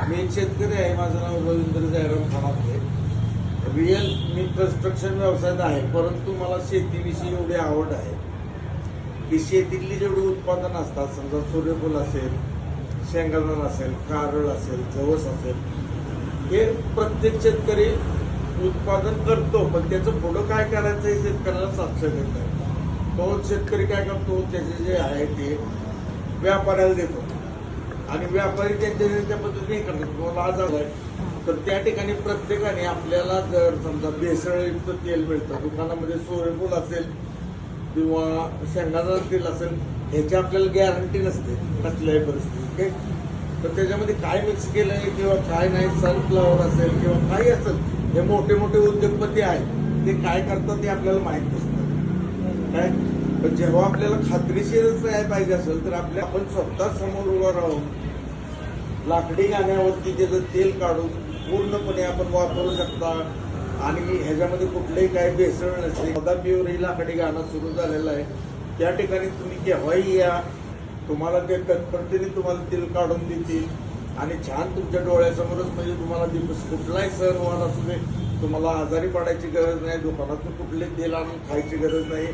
मी एक शेतकरी आहे. माझं नाव रवींद्र जयराम खानापे. रिअल मी कन्स्ट्रक्शन व्यवसायात आहे, परंतु मला शेतीविषयी एवढी आवड आहे की शेतीतली जेवढी उत्पादन असतात, समजा सूर्यफूल असेल, शेंगादाणा असेल, कारळ असेल, जवस असेल, हे प्रत्येक शेतकरी उत्पादन करतो, पण त्याचं पुढं काय करायचं हे शेतकऱ्याला साक्ष देत नाही. तो शेतकरी काय करतो, त्याचे जे आहे ते व्यापाऱ्याला देतो आणि व्यापारी त्यांच्या पद्धतीने करतात. तुम्हाला आज आहे तर त्या ठिकाणी प्रत्येकाने आपल्याला जर समजा भेसळयुक्त तेल मिळतं दुकानामध्ये, सूर्यफूल असेल किंवा शेंगादाणा तेल असेल, ह्याची आपल्याला गॅरंटी नसते कसल्याही परिस्थितीत. तर त्याच्यामध्ये काय मिक्स केलं आहे किंवा काय नाही, सनफ्लॉवर असेल किंवा काही असेल, हे मोठे मोठे उद्योगपती आहेत, ते काय करतात ते आपल्याला माहीत नसतं. काय पण जेव्हा आपल्याला खात्रीशीरच काय पाहिजे असेल तर आपण स्वतः समोर उभं राहून लाकडी गाण्यावरती त्याचं तेल काढून पूर्णपणे आपण वापरू शकता आणि ह्याच्यामध्ये कुठलेही काही भेसळ नसते. प्युअर ही लाकडी गाणं सुरू झालेलं आहे. त्या ठिकाणी तुम्ही केव्हाही या, तुम्हाला ते तत्परतेने तुम्हाला तेल काढून देतील आणि छान तुमच्या डोळ्यासमोरच, म्हणजे तुम्हाला दिवस कुठलाही सण वाहन असू दे, तुम्हाला आजारी पडायची गरज नाही, दुकानातून कुठले तेल आणून खायची गरज नाही.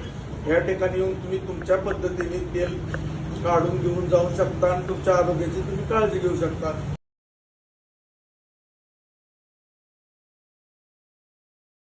या ठिकाणी येऊन तुम्ही तुमच्या पद्धतीने तेल काढून घेऊन जाऊ शकता आणि तुमच्या आरोग्याची तुम्ही काळजी घेऊ शकता.